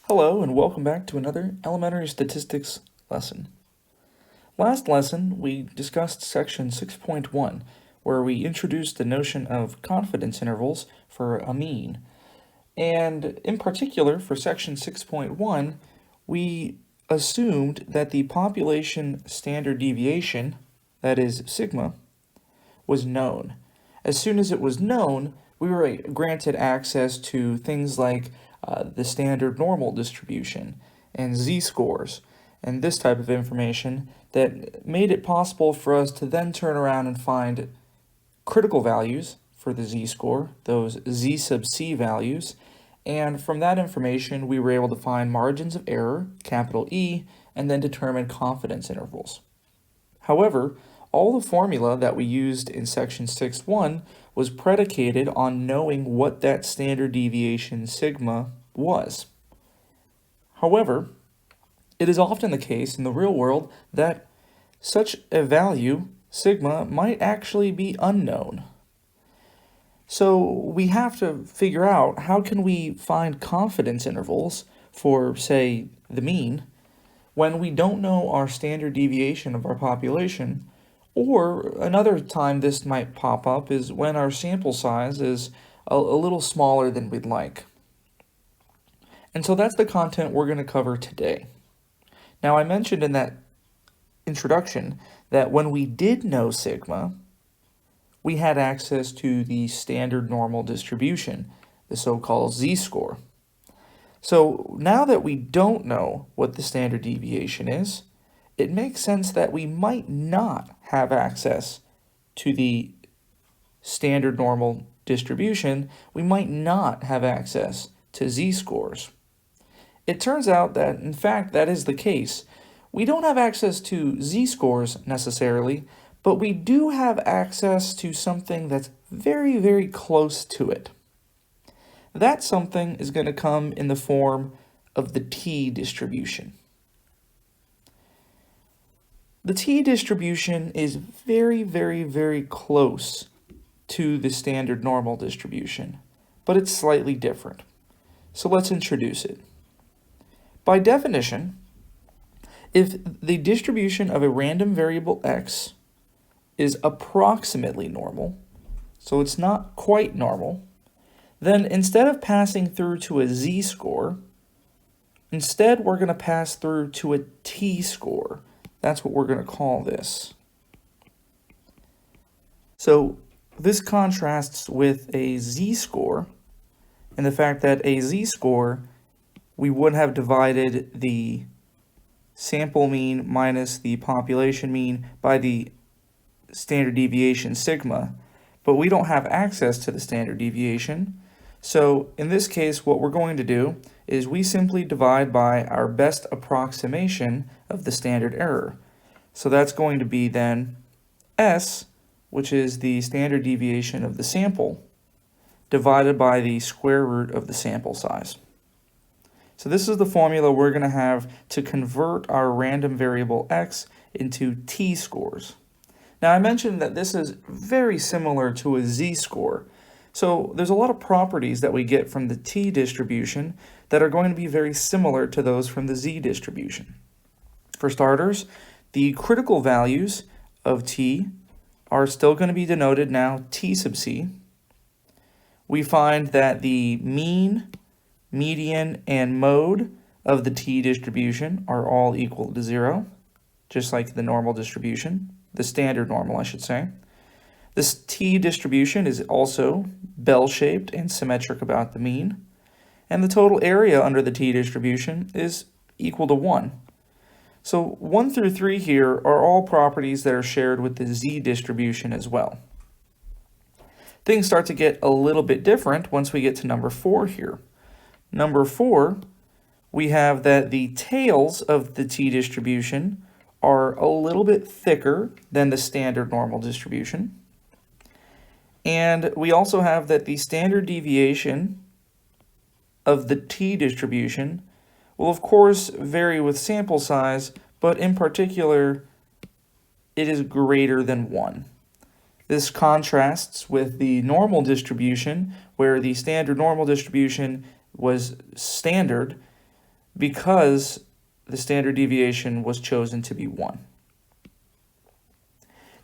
Hello and welcome back to another elementary statistics lesson. Last lesson we discussed section 6.1 where we introduced the notion of confidence intervals for a mean. And in particular for section 6.1 we assumed that the population standard deviation, that is sigma, was known. As soon as it was known, we were granted access to things like the standard normal distribution and z-scores and this type of information that made it possible for us to then turn around and find critical values for the z-score, those z sub c values, and from that information we were able to find margins of error, capital E, and then determine confidence intervals. However, all the formula that we used in section 6.1 was predicated on knowing what that standard deviation sigma was. However, it is often the case in the real world that such a value, sigma, might actually be unknown. So we have to figure out how can we find confidence intervals for, say, the mean when we don't know our standard deviation of our population. Or another time this might pop up is when our sample size is a little smaller than we'd like. And so that's the content we're going to cover today. Now, I mentioned in that introduction that when we did know sigma, we had access to the standard normal distribution, the so-called z-score. So now that we don't know what the standard deviation is, it makes sense that we might not have access to the standard normal distribution. We might not have access to z-scores. It turns out that, in fact, that is the case. We don't have access to z-scores necessarily, but we do have access to something that's very, very close to it. That something is going to come in the form of the t-distribution. The t-distribution is very, very, very close to the standard normal distribution, but it's slightly different. So let's introduce it. By definition, if the distribution of a random variable x is approximately normal, so it's not quite normal, then instead of passing through to a z-score, instead we're going to pass through to a t-score. That's what we're going to call this. So this contrasts with a z-score and the fact that a z-score, we would have divided the sample mean minus the population mean by the standard deviation sigma, but we don't have access to the standard deviation. So in this case, what we're going to do is we simply divide by our best approximation of the standard error. So that's going to be then S, which is the standard deviation of the sample, divided by the square root of the sample size. So this is the formula we're going to have to convert our random variable x into t-scores. Now I mentioned that this is very similar to a z-score. So there's a lot of properties that we get from the t-distribution that are going to be very similar to those from the z-distribution. For starters, the critical values of t are still going to be denoted now t sub c. We find that the mean, median, and mode of the t-distribution are all equal to 0, just like the normal distribution, the standard normal, I should say. This t-distribution is also bell-shaped and symmetric about the mean, and the total area under the t-distribution is equal to 1. So 1 through 3 here are all properties that are shared with the z-distribution as well. Things start to get a little bit different once we get to number 4 here. Number 4, we have that the tails of the t-distribution are a little bit thicker than the standard normal distribution. And we also have that the standard deviation of the t-distribution will of course vary with sample size, but in particular, it is greater than 1. This contrasts with the normal distribution, where the standard normal distribution was standard, because the standard deviation was chosen to be 1.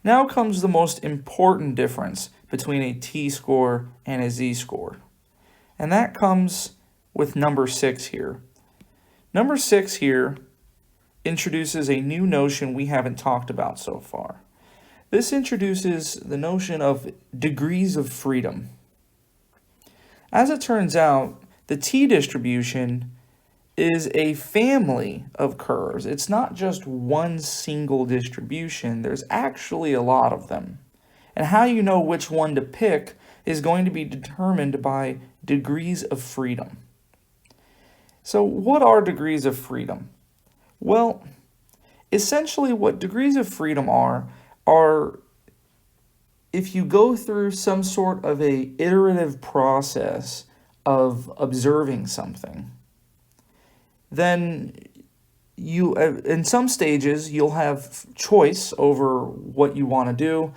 Now comes the most important difference between a t-score and a z-score, and that comes with number 6 here. Number 6 here introduces a new notion we haven't talked about so far. This introduces the notion of degrees of freedom. As it turns out, the t-distribution is a family of curves. It's not just one single distribution. There's actually a lot of them. And how you know which one to pick is going to be determined by degrees of freedom. So what are degrees of freedom? Well, essentially what degrees of freedom are if you go through some sort of a iterative process of observing something, then you, in some stages, you'll have choice over what you want to do,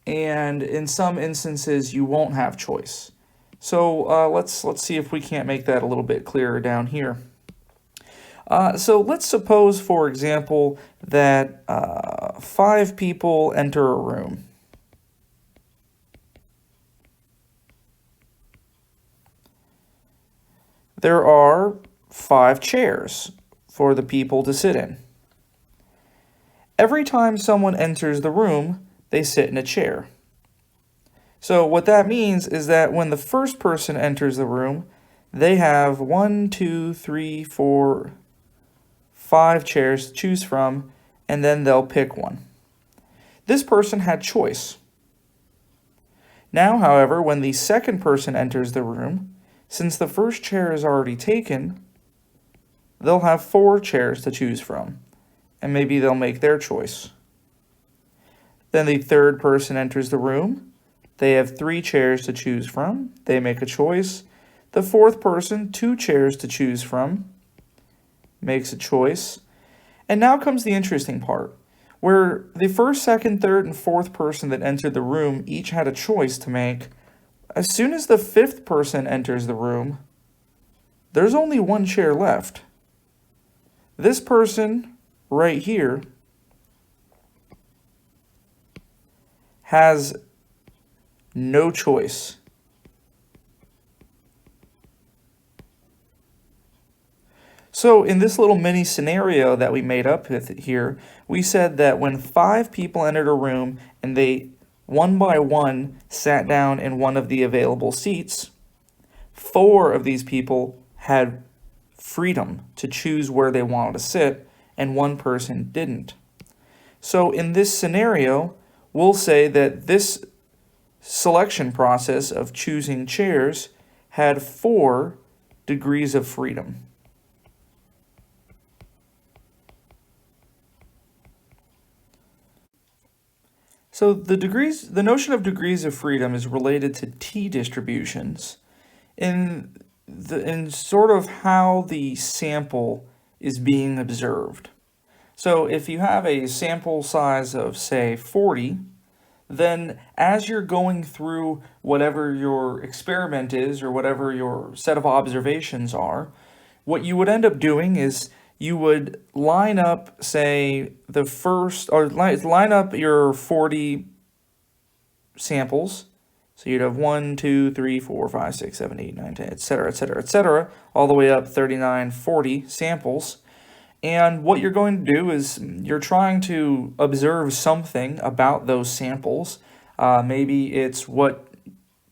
and in some instances, you won't have choice. So let's see if we can't make that a little bit clearer down here. So let's suppose, for example, that 5 people enter a room. There are 5 chairs for the people to sit in. Every time someone enters the room, they sit in a chair. So what that means is that when the first person enters the room, they have 1, 2, 3, 4, 5 chairs to choose from, and then they'll pick one. This person had choice. Now, however, when the second person enters the room, since the first chair is already taken, they'll have 4 chairs to choose from, and maybe they'll make their choice. Then the third person enters the room. They have 3 chairs to choose from. They make a choice. The fourth person, 2 chairs to choose from, makes a choice. And now comes the interesting part, where the first, second, third, and fourth person that entered the room each had a choice to make. As soon as the 5th person enters the room, there's only 1 chair left. This person right here has no choice. So in this little mini scenario that we made up with here, we said that when 5 people entered a room and they one by one sat down in one of the available seats, 4 of these people had freedom to choose where they wanted to sit, and 1 person didn't. So in this scenario, we'll say that this selection process of choosing chairs had 4 degrees of freedom. So the notion of degrees of freedom is related to t-distributions in sort of how the sample is being observed. So if you have a sample size of, say, 40, then as you're going through whatever your experiment is or whatever your set of observations are, what you would end up doing is you would line up, say, line up your 40 samples. So you'd have 1, 2, 3, 4, 5, 6, 7, 8, 9, 10, etc., etc., etc., all the way up 39, 40 samples. And what you're going to do is you're trying to observe something about those samples. Maybe it's what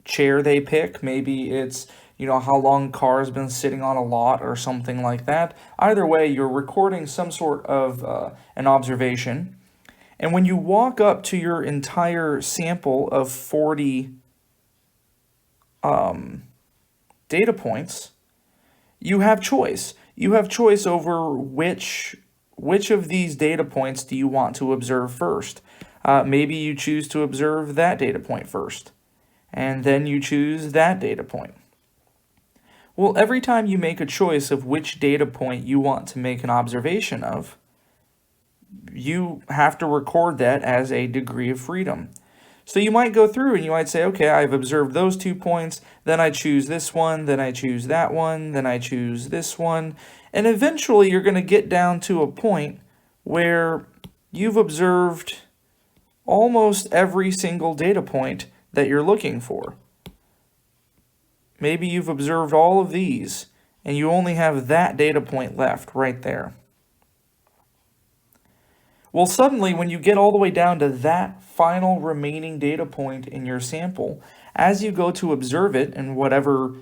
chair they pick. Maybe it's, how long car's been sitting on a lot or something like that. Either way, you're recording some sort of an observation. And when you walk up to your entire sample of 40 data points, you have choice. You have choice over which of these data points do you want to observe first. Maybe you choose to observe that data point first, and then you choose that data point. Well, every time you make a choice of which data point you want to make an observation of, you have to record that as a degree of freedom. So you might go through and you might say, okay, I've observed those 2 points, then I choose this one, then I choose that one, then I choose this one, and eventually you're going to get down to a point where you've observed almost every single data point that you're looking for. Maybe you've observed all of these, and you only have that data point left right there. Well, suddenly, when you get all the way down to that final remaining data point in your sample, as you go to observe it in whatever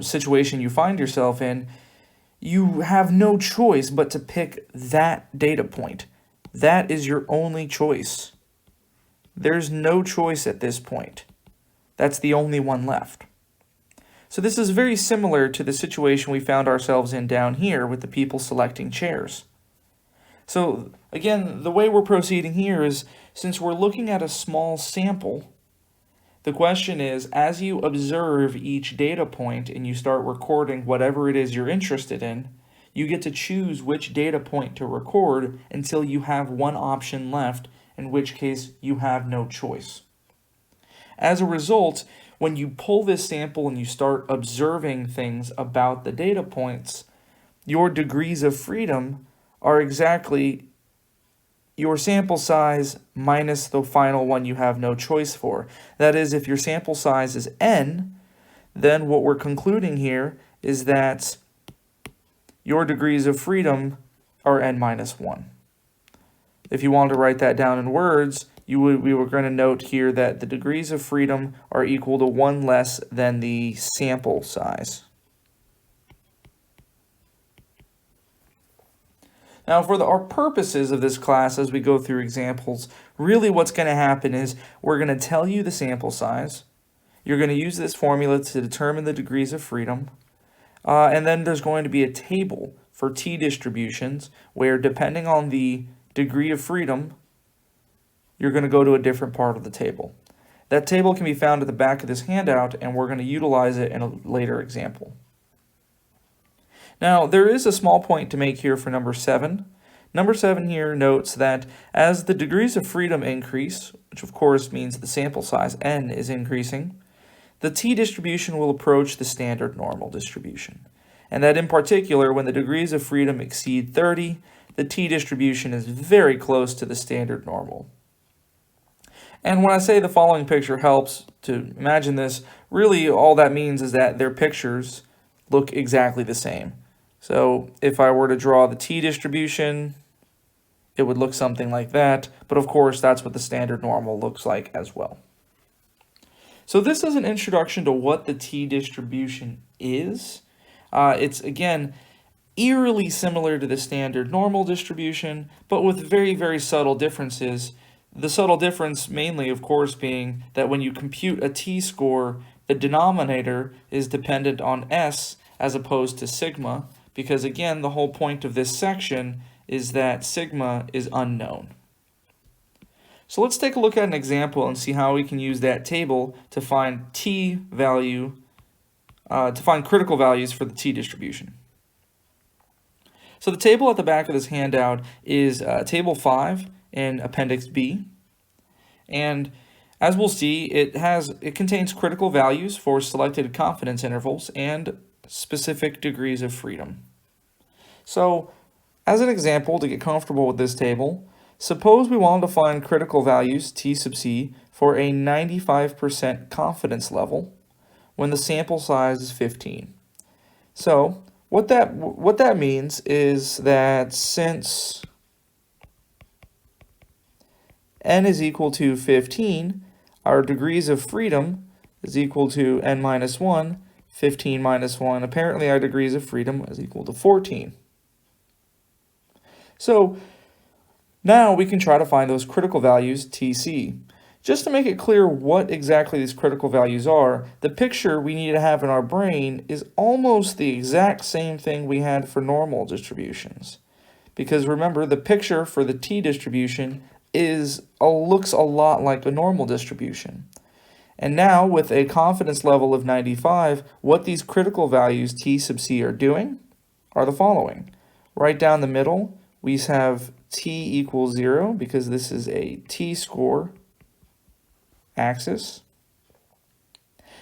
situation you find yourself in, you have no choice but to pick that data point. That is your only choice. There's no choice at this point. That's the only one left. So this is very similar to the situation we found ourselves in down here with the people selecting chairs. So again, the way we're proceeding here is, since we're looking at a small sample, the question is, as you observe each data point and you start recording whatever it is you're interested in, you get to choose which data point to record until you have one option left, in which case you have no choice. As a result, when you pull this sample and you start observing things about the data points, your degrees of freedom are exactly your sample size minus the final one you have no choice for. That is, if your sample size is n, then what we're concluding here is that your degrees of freedom are n minus 1. If you wanted to write that down in words, we were going to note here that the degrees of freedom are equal to 1 less than the sample size. Now, for our purposes of this class, as we go through examples, really what's going to happen is we're going to tell you the sample size. You're going to use this formula to determine the degrees of freedom. And then there's going to be a table for t-distributions where, depending on the degree of freedom, you're going to go to a different part of the table. That table can be found at the back of this handout, and we're going to utilize it in a later example. Now, there is a small point to make here for number 7. Number 7 here notes that as the degrees of freedom increase, which of course means the sample size n is increasing, the t-distribution will approach the standard normal distribution. And that in particular, when the degrees of freedom exceed 30, the t-distribution is very close to the standard normal. And when I say the following picture helps to imagine this, really all that means is that their pictures look exactly the same. So if I were to draw the t-distribution, it would look something like that, but of course that's what the standard normal looks like as well. So this is an introduction to what the t-distribution is. It's, again, eerily similar to the standard normal distribution, but with very, very subtle differences. The subtle difference mainly, of course, being that when you compute a t-score, the denominator is dependent on s as opposed to sigma, because again, the whole point of this section is that sigma is unknown. So let's take a look at an example and see how we can use that table to find critical values for the t-distribution. So the table at the back of this handout is table 5 in Appendix B, and as we'll see, it contains critical values for selected confidence intervals and specific degrees of freedom. So, as an example, to get comfortable with this table, suppose we wanted to find critical values t sub c for a 95% confidence level when the sample size is 15. So, what that means is that since n is equal to 15, our degrees of freedom is equal to n minus 1, 15 minus 1. Apparently our degrees of freedom is equal to 14. So now we can try to find those critical values Tc. Just to make it clear what exactly these critical values are, the picture we need to have in our brain is almost the exact same thing we had for normal distributions. Because remember, the picture for the t-distribution looks a lot like a normal distribution. And now, with a confidence level of 95, what these critical values t sub c are doing are the following. Right down the middle, we have t equals 0, because this is a t-score axis.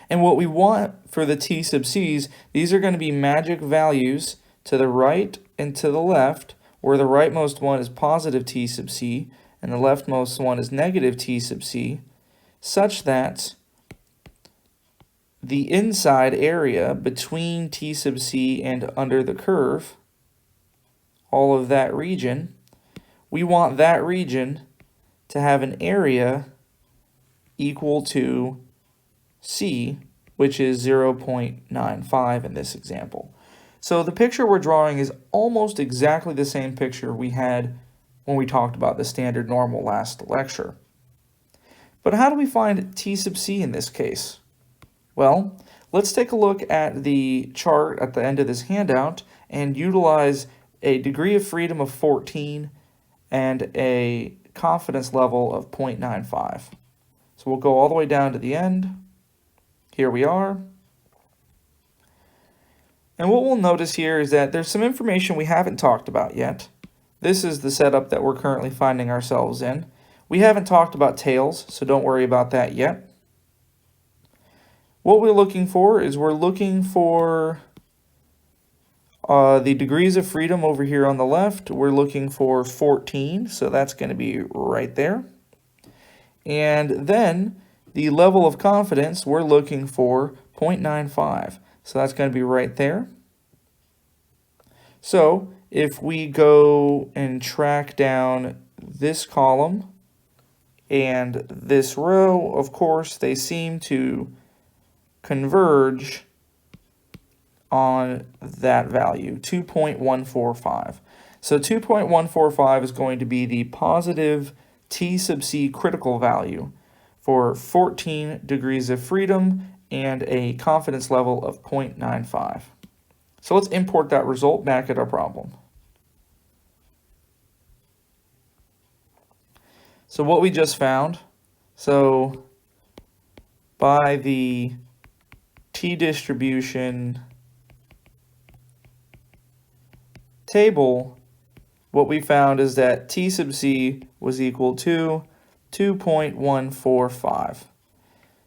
And what we want for the t sub c's, these are going to be magic values to the right and to the left, where the rightmost one is positive t sub c and the leftmost one is negative t sub c, such that the inside area between t sub c and under the curve, all of that region, we want that region to have an area equal to c, which is 0.95 in this example. So the picture we're drawing is almost exactly the same picture we had when we talked about the standard normal last lecture. But how do we find t sub c in this case? Well, let's take a look at the chart at the end of this handout and utilize a degree of freedom of 14 and a confidence level of 0.95. So we'll go all the way down to the end. Here we are. And what we'll notice here is that there's some information we haven't talked about yet. This is the setup that we're currently finding ourselves in. We haven't talked about tails, so don't worry about that yet. What we're looking for is we're looking for the degrees of freedom over here on the left. We're looking for 14, so that's going to be right there. And then the level of confidence, we're looking for 0.95. So that's going to be right there. So if we go and track down this column and this row, of course, they seem to converge on that value, 2.145. So 2.145 is going to be the positive t sub c critical value for 14 degrees of freedom and a confidence level of 0.95. So let's import that result back at our problem. So what we just found, so by the t distribution table, what we found is that t sub c was equal to 2.145.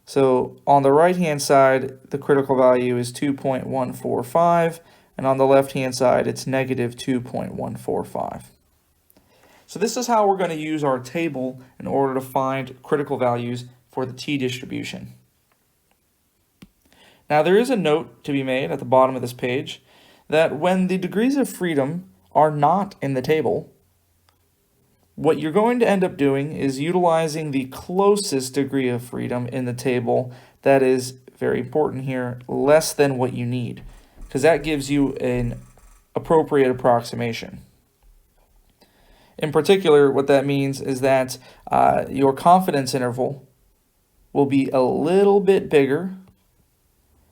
So on the right-hand side, the critical value is 2.145, and on the left-hand side, it's negative 2.145. So this is how we're going to use our table in order to find critical values for the t distribution. Now there is a note to be made at the bottom of this page that when the degrees of freedom are not in the table, what you're going to end up doing is utilizing the closest degree of freedom in the table that is, very important here, less than what you need, because that gives you an appropriate approximation. In particular, what that means is that your confidence interval will be a little bit bigger,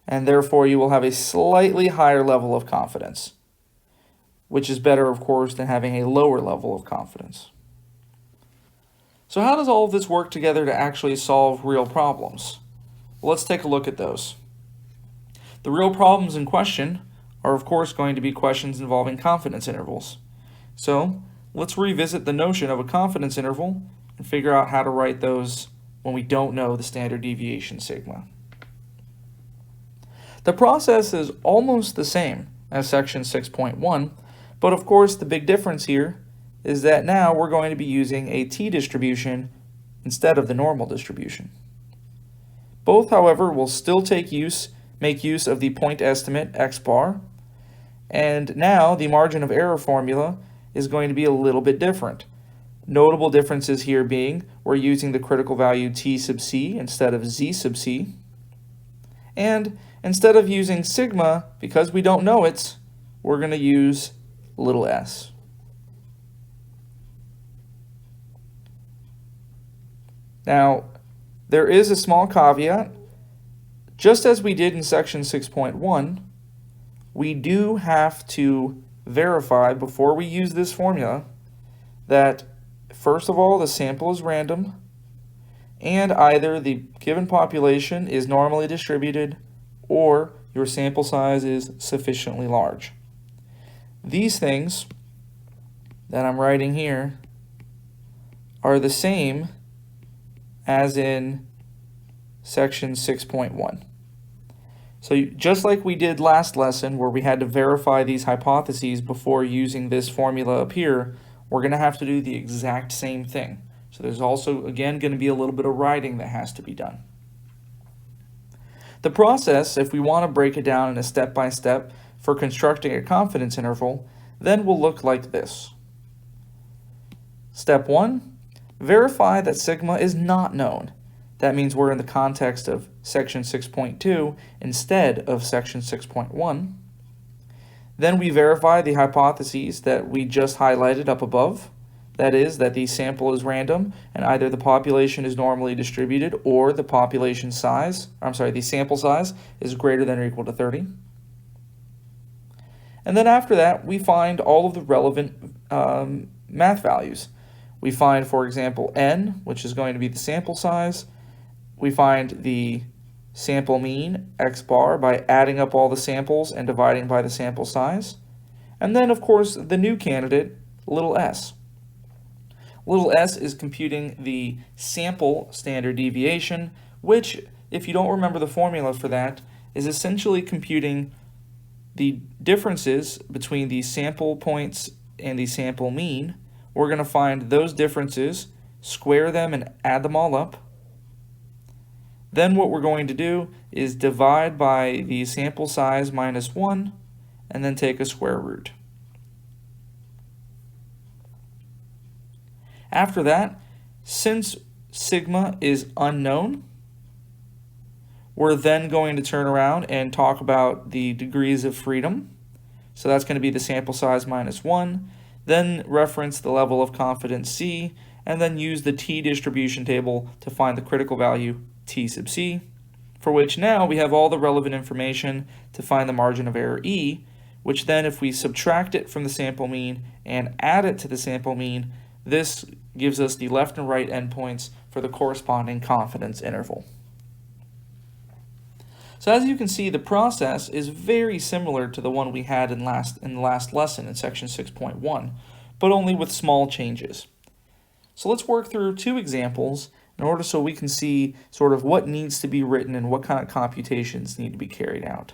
and therefore you will have a slightly higher level of confidence, which is better, of course, than having a lower level of confidence. So how does all of this work together to actually solve real problems? Well, let's take a look at those. The real problems in question are, of course, going to be questions involving confidence intervals. So let's revisit the notion of a confidence interval and figure out how to write those when we don't know the standard deviation sigma. The process is almost the same as section 6.1, but of course the big difference here is that now we're going to be using a t distribution instead of the normal distribution. Both, however, will still make use of the point estimate x bar, and now the margin of error formula is going to be a little bit different. Notable differences here being we're using the critical value t sub c instead of z sub c, and instead of using sigma, because we don't know it, we're going to use little s. Now, there is a small caveat. Just as we did in section 6.1, we do have to verify before we use this formula that, first of all, the sample is random, and either the given population is normally distributed or your sample size is sufficiently large. These things that I'm writing here are the same as in section 6.1. So just like we did last lesson where we had to verify these hypotheses before using this formula up here, we're going to have to do the exact same thing. So there's also, again, going to be a little bit of writing that has to be done. The process, if we want to break it down in a step-by-step for constructing a confidence interval, then will look like this. Step 1, verify that sigma is not known. That means we're in the context of section 6.2 instead of section 6.1. Then we verify the hypotheses that we just highlighted up above. That is, that the sample is random and either the population is normally distributed or the the sample size is greater than or equal to 30. And then after that, we find all of the relevant math values. We find, for example, n, which is going to be the sample size. We find the sample mean, x bar, by adding up all the samples and dividing by the sample size. And then, of course, the new candidate, little s. Little s is computing the sample standard deviation, which, if you don't remember the formula for that, is essentially computing the differences between the sample points and the sample mean. We're going to find those differences, square them, and add them all up. Then what we're going to do is divide by the sample size minus 1, and then take a square root. After that, since sigma is unknown, we're then going to turn around and talk about the degrees of freedom. So that's going to be the sample size minus 1, then reference the level of confidence C, and then use the t-distribution table to find the critical value t sub c, for which now we have all the relevant information to find the margin of error E, which then if we subtract it from the sample mean and add it to the sample mean, this gives us the left and right endpoints for the corresponding confidence interval. So as you can see, the process is very similar to the one we had in the last lesson in section 6.1, but only with small changes. So let's work through two examples in order so we can see sort of what needs to be written and what kind of computations need to be carried out.